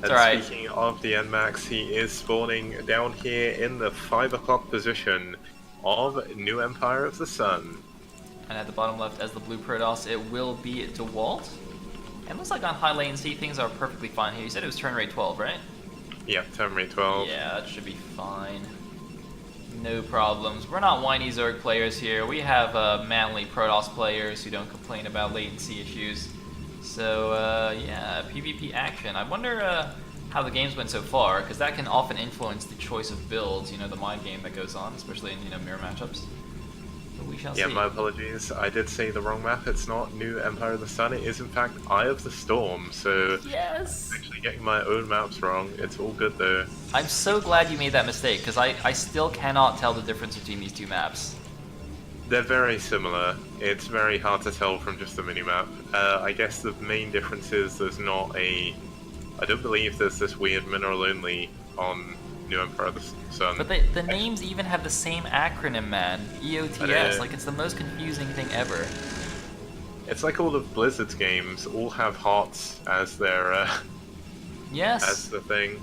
And alright. speaking of the Dienmax, he is spawning down here in the 5 o'clock position of New Empire of the Sun. And at the bottom left as the blue Protoss, it will be Dewalt. And looks like on high latency, things are perfectly fine here. You said it was turn rate 12, right? Yeah, turn rate 12. Yeah, that should be fine. No problems. We're not whiny Zerg players here. We have manly Protoss players who don't complain about latency issues. So, yeah, PvP action. I wonder how the games went so far, because that can often influence the choice of builds, you know, the mind game that goes on, especially in, you know, mirror matchups. But we shall Yeah, see. my apologies. I did say the wrong map. It's not New Empire of the Sun. It is, in fact, Eye of the Storm. So, Yes! actually getting my own maps wrong. It's all good, though. I'm so glad you made that mistake, because I still cannot tell the difference between these two maps. They're very similar. It's very hard to tell from just the minimap. I guess the main difference is there's not a... I don't believe there's this weird mineral only on New Empire of the Sun. But the names even have the same acronym, man. EOTS, like it's the most confusing thing ever. It's like all of Blizzard's games all have hearts as their Yes. as the thing.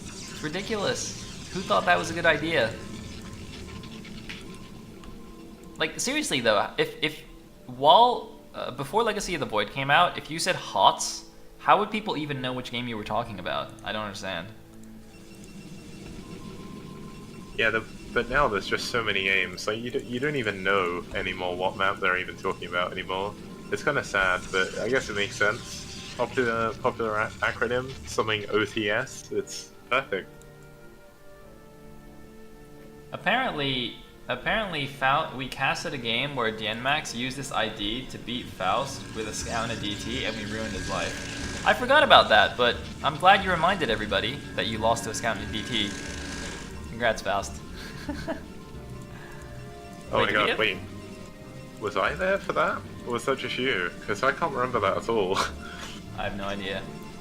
It's ridiculous. Who thought that was a good idea? Like seriously though, if while before Legacy of the Void came out, if you said HOTS, how would people even know which game you were talking about? I don't understand. Yeah, but now there's just so many games. Like you don't even know anymore what map they're even talking about anymore. It's kind of sad, but I guess it makes sense. Popular acronym, something OTS. It's perfect. Apparently, we casted a game where Dienmax used this ID to beat Faust with a scout and a DT, and we ruined his life. I forgot about that, but I'm glad you reminded everybody that you lost to a scout and a DT. Congrats, Faust. Oh my god, wait. Was I there for that? Or was that just you? Because I can't remember that at all. I have no idea.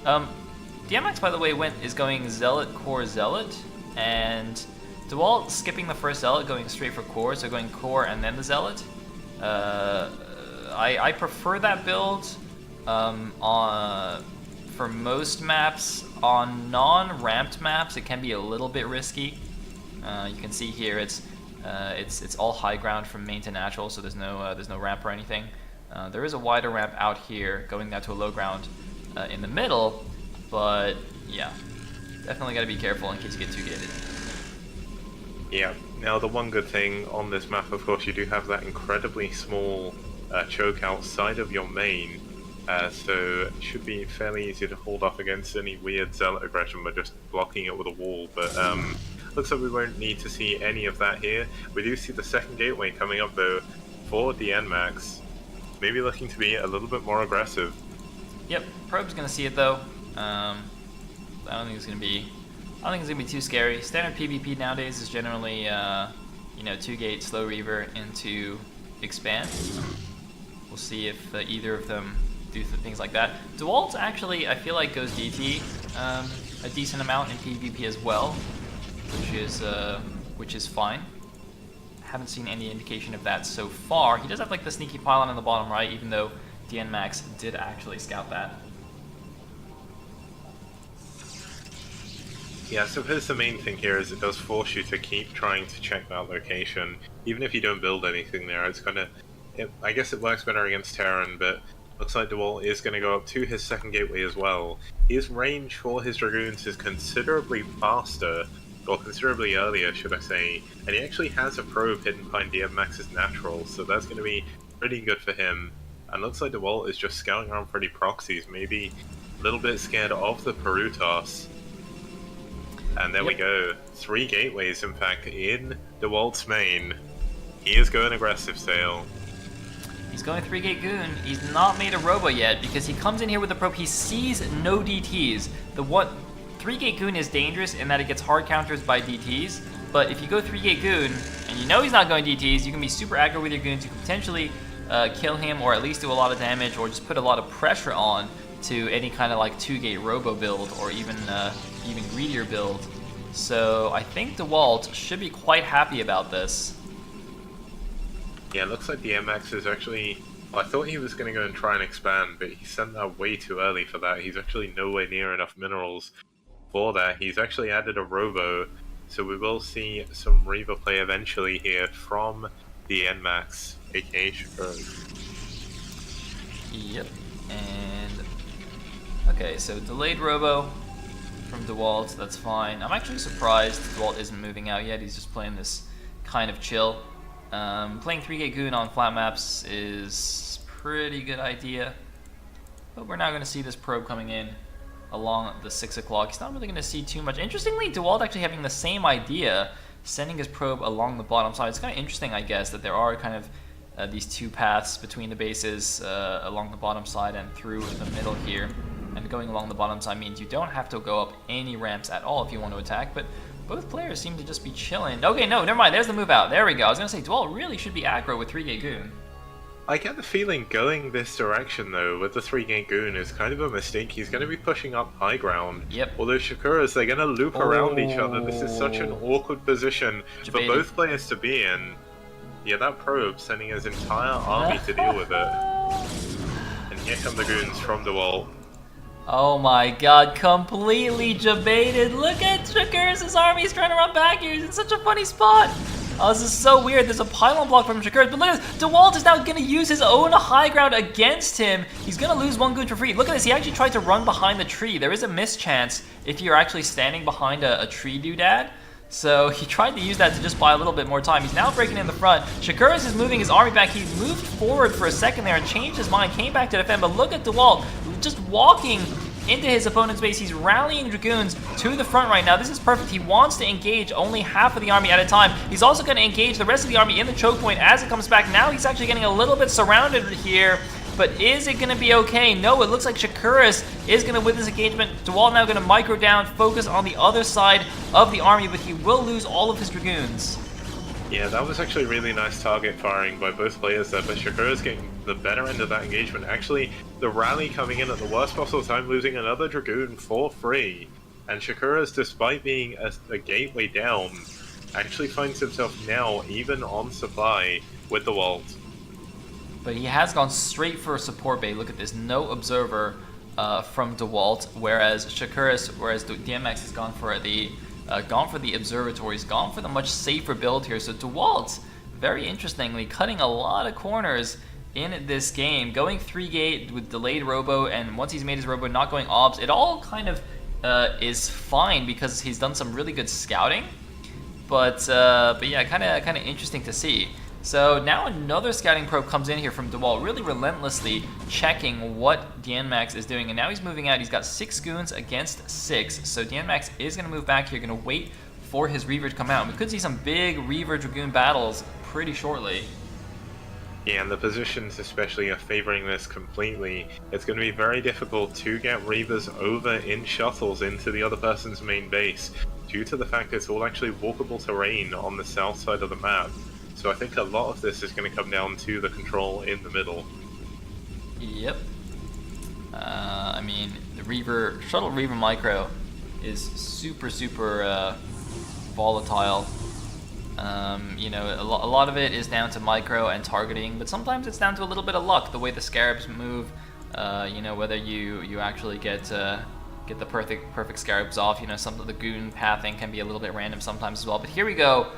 Dienmax, by the way, is going Zealot, Core, Zealot, and Dewalt skipping the first Zealot, going straight for Core, so going Core and then the Zealot. I prefer that build for most maps. On non-ramped maps, it can be a little bit risky. You can see here it's all high ground from main to natural, so there's no ramp or anything. There is a wider ramp out here going down to a low ground in the middle, but yeah, definitely got to be careful in case you get too gated. Yeah. Now the one good thing on this map, of course, you do have that incredibly small choke outside of your main, so it should be fairly easy to hold off against any weird zealot aggression by just blocking it with a wall. But looks like we won't need to see any of that here. We do see the second gateway coming up though for the Dienmax. Maybe looking to be a little bit more aggressive. Yep, Probe's gonna see it though. I don't think it's gonna be too scary. Standard PvP nowadays is generally, you know, 2-gate slow reaver into expand. We'll see if either of them do things like that. Dewalt actually, I feel like, goes DT a decent amount in PvP as well, which is fine. Haven't seen any indication of that so far. He does have like the sneaky pylon on the bottom right, even though Dienmax did actually scout that. Yeah, I suppose the main thing here is it does force you to keep trying to check that location. Even if you don't build anything there, it's gonna... I guess it works better against Terran, but looks like Dewalt is going to go up to his second gateway as well. His range for his Dragoons is considerably faster, or considerably earlier, should I say, and he actually has a probe hidden behind Dienmax's natural, so that's going to be pretty good for him. And looks like Dewalt is just scouting around for any proxies, maybe a little bit scared of the Perutas. And there we go. 3 gateways, in fact, in Dewalt's main. He is going aggressive, Sayle. He's going 3-gate Goon. He's not made a Robo yet because he comes in here with the probe. He sees no DTs. 3-gate Goon is dangerous in that it gets hard counters by DTs, but if you go 3-gate Goon and you know he's not going DTs, you can be super aggro with your Goons. You can potentially kill him or at least do a lot of damage or just put a lot of pressure on to any kind of like 2-gate Robo build or even greedier build. So I think Dewalt should be quite happy about this. Yeah, it looks like the MX is actually... Well, I thought he was going to go and try and expand, but he sent that way too early for that. He's actually nowhere near enough minerals for that. He's actually added a Robo, so we will see some Reaver play eventually here from the Dienmax, aka Char. Yep, and okay, so delayed Robo from Dewalt, that's fine. I'm actually surprised Dewalt isn't moving out yet. He's just playing this kind of chill. Playing 3-gate Goon on flat maps is pretty good idea, but we're now going to see this probe coming in along the 6 o'clock. He's not really going to see too much. Interestingly, Dewalt actually having the same idea, sending his probe along the bottom side. It's kind of interesting, I guess, that there are kind of these two paths between the bases along the bottom side and through the middle here. And going along the bottom side means you don't have to go up any ramps at all if you want to attack, but both players seem to just be chilling. Okay, no, never mind. There's the move out. There we go. I was going to say, Dewalt really should be aggro with 3-gate Goon. I get the feeling going this direction, though, with the 3-gate Goon is kind of a mistake. He's going to be pushing up high ground. Yep. Although Shakuras, they're going to loop around each other. This is such an awkward position for both players to be in. Yeah, that probe sending his entire army to deal with it. And here come the Goons from Dewalt. Oh my god, completely debated. Look at Shakuras' army. He's trying to run back here. He's in such a funny spot. Oh, this is so weird. There's a pylon block from Shakuras, but look at this. Dewalt is now going to use his own high ground against him. He's going to lose one Goon for free. Look at this. He actually tried to run behind the tree. There is a mischance if you're actually standing behind a tree doodad. So he tried to use that to just buy a little bit more time. He's now breaking in the front. Shakuras is moving his army back. He moved forward for a second there and changed his mind, came back to defend. But look at Dewalt just walking into his opponent's base. He's rallying Dragoons to the front right now. This is perfect. He wants to engage only half of the army at a time. He's also going to engage the rest of the army in the choke point as it comes back. Now he's actually getting a little bit surrounded here. But is it going to be okay? No, it looks like Shakuras is going to win this engagement. Dewalt now going to micro down, focus on the other side of the army, but he will lose all of his Dragoons. Yeah, that was actually really nice target firing by both players there, but Shakuras getting the better end of that engagement. Actually, the rally coming in at the worst possible time, losing another Dragoon for free. And Shakuras, despite being a gateway down, actually finds himself now even on supply with the Dewalt. But he has gone straight for a support bait. Look at this, no observer from Dewalt, whereas Dienmax has gone for the observatories, gone for the much safer build here. So Dewalt, very interestingly, cutting a lot of corners in this game, going 3-gate with delayed Robo, and once he's made his Robo, not going obs. It all kind of is fine because he's done some really good scouting. But yeah, kind of interesting to see. So now another scouting probe comes in here from Dewalt, really relentlessly checking what Dienmax is doing. And now he's moving out. He's got 6 Goons against 6. So Dienmax is going to move back here, going to wait for his Reaver to come out. And we could see some big Reaver Dragoon battles pretty shortly. Yeah, and the positions especially are favoring this completely. It's going to be very difficult to get Reavers over in shuttles into the other person's main base, due to the fact it's all actually walkable terrain on the south side of the map. So I think a lot of this is going to come down to the control in the middle. Yep. I mean, the Shuttle Reaver Micro is super volatile. You know, a lot of it is down to micro and targeting, but sometimes it's down to a little bit of luck, the way the scarabs move. You know, whether you actually get the perfect scarabs off. You know, some of the Goon pathing can be a little bit random sometimes as well. But here we go.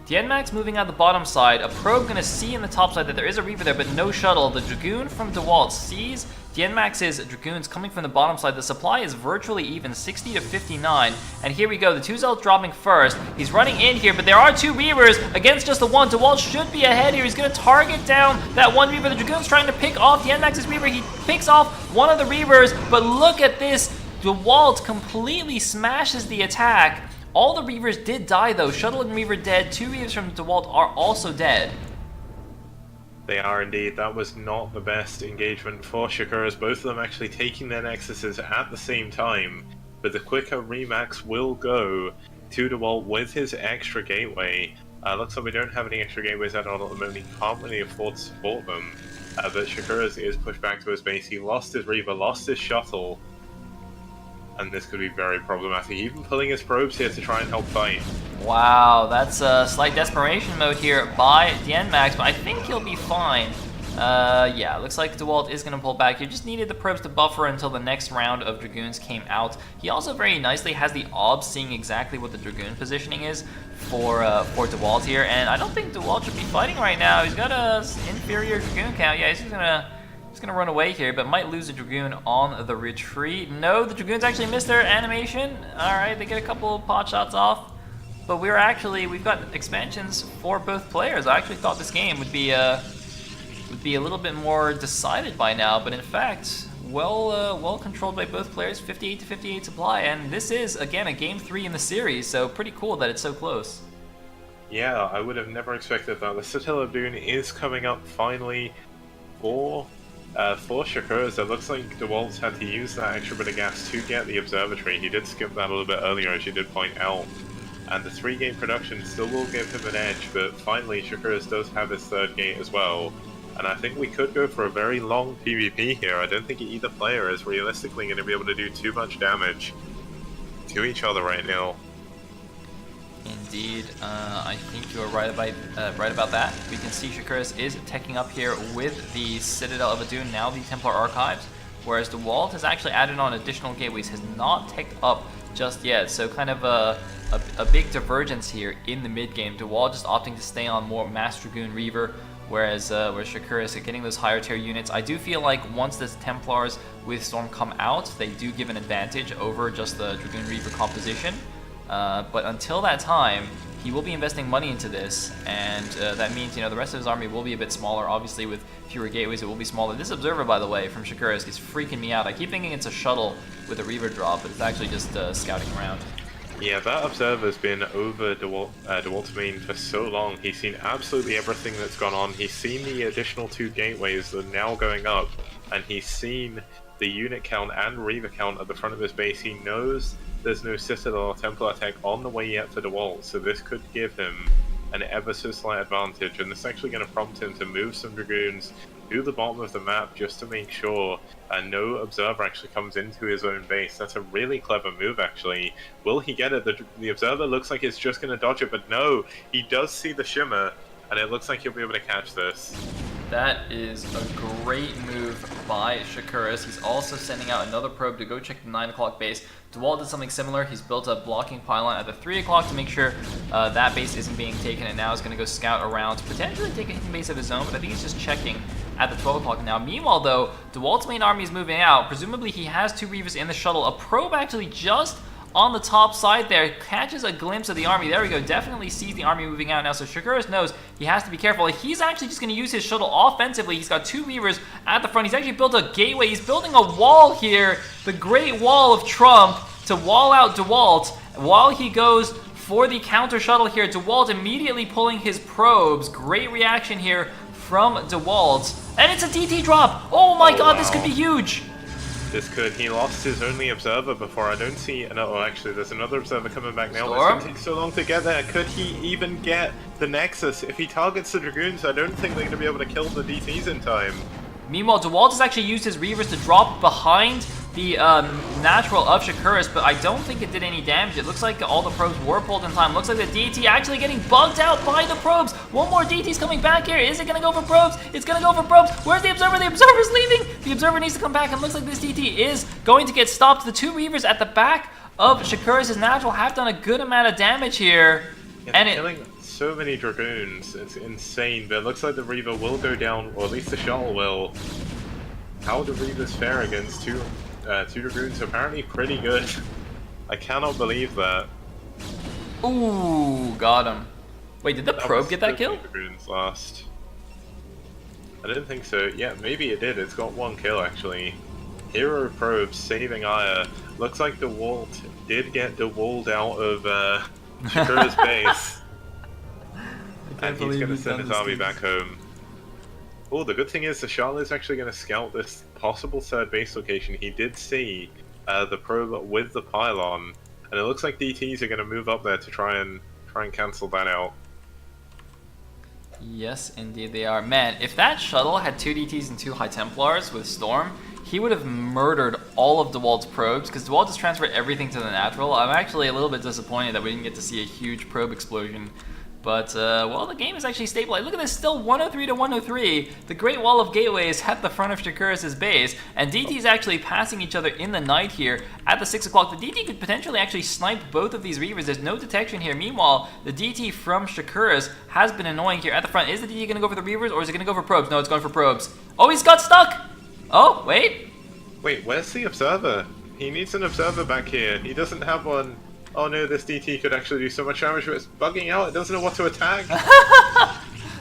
Dienmax moving out the bottom side. A probe going to see in the top side that there is a Reaver there, but no shuttle. The Dragoon from Dewalt sees Dienmax's Dragoons coming from the bottom side. The supply is virtually even, 60 to 59. And here we go. The 2 Zealots dropping first. He's running in here, but there are 2 Reavers against just the 1. Dewalt should be ahead here. He's going to target down that 1 Reaver. The Dragoon's trying to pick off Dienmax's Reaver. He picks off one of the Reavers, but look at this. Dewalt completely smashes the attack. All the Reavers did die though. Shuttle and Reaver dead. 2 Reavers from Dewalt are also dead. They are indeed. That was not the best engagement for Shakuras. Both of them actually taking their Nexuses at the same time. But the quicker Remax will go to Dewalt with his extra gateway. Looks like we don't have any extra gateways at all at the moment. He can't really afford to support them. But Shakuras is pushed back to his base. He lost his Reaver, lost his Shuttle. And this could be very problematic. Even pulling his probes here to try and help fight. Wow, that's a slight desperation mode here by Dienmax, but I think he'll be fine. Yeah, looks like Dewalt is going to pull back. He just needed the probes to buffer until the next round of Dragoons came out. He also very nicely has the obs seeing exactly what the Dragoon positioning is for Dewalt here, and I don't think Dewalt should be fighting right now. He's got a inferior Dragoon count. Yeah, he's gonna run away here, but might lose a Dragoon on the retreat. No, the Dragoons actually missed their animation. Alright, they get a couple pot shots off. But we've got expansions for both players. I actually thought this game would be a little bit more decided by now, but in fact, well controlled by both players, 58 to 58 supply, and this is again a game 3 in the series, so pretty cool that it's so close. Yeah, I would have never expected that. The Citadel of Dune is coming up finally for Shakur's. It looks like Dewalt's had to use that extra bit of gas to get the observatory. He did skip that a little bit earlier, as you did point out. And the 3-gate production still will give him an edge, but finally Shakur's does have his 3rd gate as well. And I think we could go for a very long PvP here. I don't think either player is realistically going to be able to do too much damage to each other right now. Indeed, I think you are right about that. We can see Shakur's is teching up here with the Citadel of Adun, now the Templar Archives, whereas Dewalt has actually added on additional gateways, has not teched up just yet, so kind of a big divergence here in the mid game. Dewalt just opting to stay on more Mass Dragoon Reaver, whereas Shakur is getting those higher tier units. I do feel like once the Templars with Storm come out, they do give an advantage over just the Dragoon Reaver composition. But until that time, he will be investing money into this, and that means the rest of his army will be a bit smaller. Obviously, with fewer gateways, it will be smaller. This Observer, by the way, from Shakuris is freaking me out. I keep thinking it's a shuttle with a Reaver drop, but it's actually just scouting around. Yeah, that Observer's been over Dewalt's main for so long. He's seen absolutely everything that's gone on. He's seen the additional 2 gateways that are now going up, and he's seen the unit count and Reaver count at the front of his base. He knows there's no Citadel or Templar attack on the way yet for Dewalt, so this could give him an ever so slight advantage, and this is actually going to prompt him to move some Dragoons to the bottom of the map just to make sure no Observer actually comes into his own base. That's a really clever move, actually. Will he get it? The Observer looks like it's just going to dodge it, but no, he does see the shimmer, and it looks like he'll be able to catch this. That is a great move by Shakuris. He's also sending out another probe to go check the 9 o'clock base. Dewalt did something similar. He's built a blocking pylon at the 3 o'clock to make sure that base isn't being taken, and now is going to go scout around to potentially take a hidden base of his own, but I think he's just checking at the 12 o'clock now. Meanwhile, though, Dewalt's main army is moving out. Presumably, he has 2 Reavers in the shuttle. A probe actually just on the top side there catches a glimpse of the army. There we go. Definitely sees the army moving out now. So Shakuris knows he has to be careful. He's actually just going to use his shuttle offensively. He's got 2 Reavers at the front. He's actually built a gateway. He's building a wall here, the Great Wall of Trump, to wall out Dewalt while he goes for the counter shuttle here. Dewalt immediately pulling his probes. Great reaction here from Dewalt. And it's a DT drop. Oh my god, this could be huge. This could. He lost his only Observer before. I don't see another. Oh, actually, there's another Observer coming back now. It's going to take so long to get there. Could he even get the Nexus? If he targets the Dragoons, I don't think they're going to be able to kill the DTs in time. Meanwhile, Dewalt has actually used his Reavers to drop behind the natural of Shakuris, but I don't think it did any damage. It looks like all the probes were pulled in time. Looks like the DT actually getting bugged out by the probes. One more DT's coming back here. Is it going to go for probes? It's going to go for probes. Where's the Observer? The Observer's leaving. The Observer needs to come back, and looks like this DT is going to get stopped. The 2 Reavers at the back of Shakuris' natural have done a good amount of damage here. Yeah, and killing so many Dragoons. It's insane, but it looks like the Reaver will go down, or at least the shuttle will. How do Reavers fare against two Dragoons? Apparently pretty good. I cannot believe that. Ooh, got him. Wait, did the probe get that kill? Dragoons lost. I didn't think so. Yeah, maybe it did. It's got 1 kill actually. Hero probe saving Aya. Looks like Dewalt did get Dewalt out of Shakura's base. And he's going to send his army back home. Oh, the good thing is the Charlotte is actually going to scout this possible 3rd base location. He did see the probe with the pylon, and it looks like DTs are going to move up there to try and cancel that out. Yes, indeed they are. Man, if that shuttle had 2 DTs and 2 High Templars with Storm, he would have murdered all of Dewalt's probes, because Dewalt just transferred everything to the natural. I'm actually a little bit disappointed that we didn't get to see a huge probe explosion. But, well, the game is actually stabilized. Look at this, still 103 to 103. The Great Wall of Gateways at the front of Shakuras' base. And DT is actually passing each other in the night here at the 6 o'clock. The DT could potentially actually snipe both of these Reavers. There's no detection here. Meanwhile, the DT from Shakuras has been annoying here at the front. Is the DT going to go for the Reavers or is it going to go for probes? No, it's going for probes. Oh, he's got stuck! Oh, wait. Wait, where's the observer? He needs an observer back here. He doesn't have one. Oh no, this DT could actually do so much damage, but it's bugging out. It doesn't know what to attack.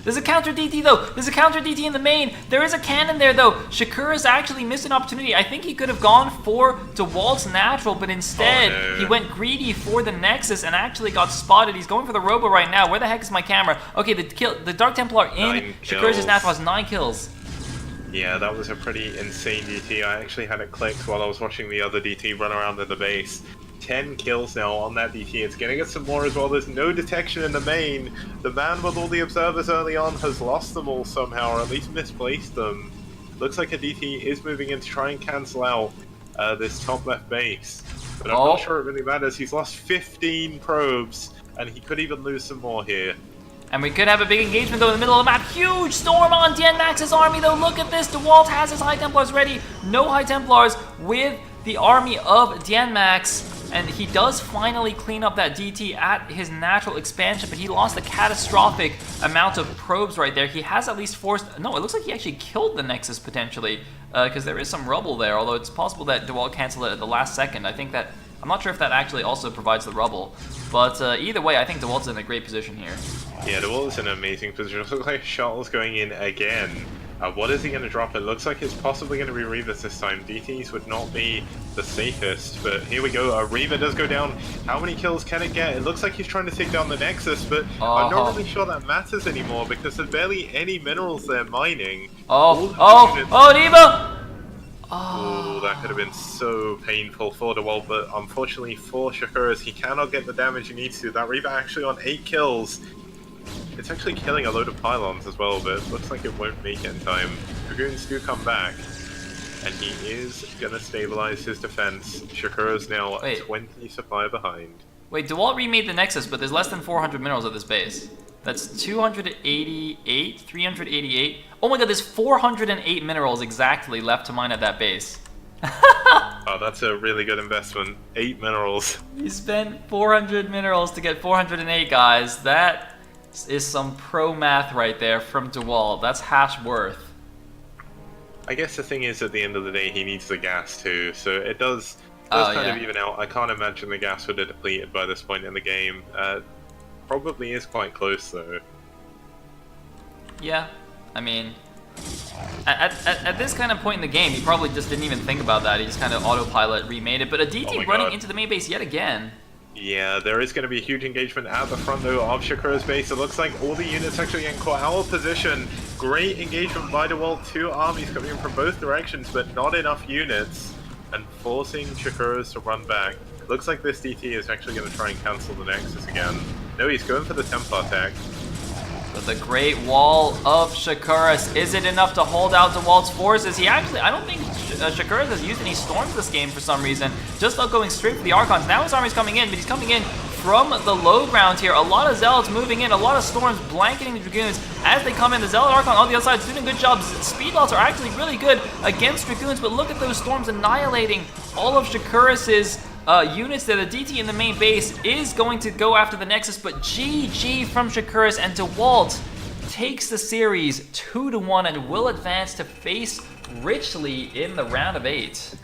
There's a counter DT though. There's a counter DT in the main. There is a cannon there though. Shakura's actually missed an opportunity. I think he could have gone for Dewalt's natural, but instead he went greedy for the Nexus and actually got spotted. He's going for the Robo right now. Where the heck is my camera? Okay, the Dark Templar in Shakura's natural has 9 kills. Yeah, that was a pretty insane DT. I actually had it clicked while I was watching the other DT run around in the base. 10 kills now on that DT. It's gonna get some more as well. There's no detection in the main. The man with all the observers early on has lost them all somehow, or at least misplaced them. Looks like a DT is moving in to try and cancel out this top left base. But I'm not sure it really matters. He's lost 15 probes, and he could even lose some more here. And we could have a big engagement though in the middle of the map. Huge storm on Dienmax's army though. Look at this. Dewalt has his High Templars ready. No High Templars with the army of Dienmax. And he does finally clean up that DT at his natural expansion, but he lost a catastrophic amount of probes right there. He has at least forced... No, it looks like he actually killed the Nexus potentially, because there is some rubble there, although it's possible that Dewalt canceled it at the last second. I think that... I'm not sure if that actually also provides the rubble, but either way, I think Dewalt's in a great position here. Yeah, Dewalt's in an amazing position. It looks like Shuttle's going in again. What is he going to drop? It looks like it's possibly going to be Reavers this time. DTs would not be the safest, but here we go. A Reaver does go down. How many kills can it get? It looks like he's trying to take down the Nexus, but I'm not really sure that matters anymore because there's barely any minerals they're mining. Diva! Oh, that could have been so painful for Dewalt, but unfortunately for Shakuras, he cannot get the damage he needs to. That Reaver actually on 8 kills. It's actually killing a load of pylons as well, but it looks like it won't make it in time. Dragoons do come back, and he is going to stabilize his defense. Shakura's now 20 supply behind. Wait, Dewalt remade the Nexus, but there's less than 400 minerals at this base. That's 288, 388. Oh my god, there's 408 minerals exactly left to mine at that base. Oh, that's a really good investment. 8 minerals. You spent 400 minerals to get 408, guys. That is some pro math right there from Dewalt. That's hash worth. I guess the thing is, at the end of the day, he needs the gas too, so it does kind of even out. I can't imagine the gas would have depleted by this point in the game. Probably is quite close though. Yeah, I mean, at this kind of point in the game, he probably just didn't even think about that. He just kind of autopilot remade it. But a DT running into the main base yet again. Yeah, there is going to be a huge engagement at the front though of Shakura's base. It looks like all the units actually getting caught out of position. Great engagement by Dewalt. 2 armies coming in from both directions, but not enough units, and forcing Shakura's to run back. Looks like this DT is actually going to try and cancel the Nexus again. No, he's going for the Templar attack. But the Great Wall of Shakuras, is it enough to hold out Dewalt's forces? He actually, I don't think Shakuras has used any storms this game for some reason. Just not going straight for the Archons. Now his army's coming in, but he's coming in from the low ground here. A lot of Zealots moving in, a lot of storms blanketing the Dragoons as they come in. The Zealot Archon on the other side is doing a good job. Speedlots are actually really good against Dragoons, but look at those storms annihilating all of Shakuras' units there. The DT in the main base is going to go after the Nexus, but GG from Shakuras, and Dewalt takes the series 2-1 and will advance to face Richley in the round of 8.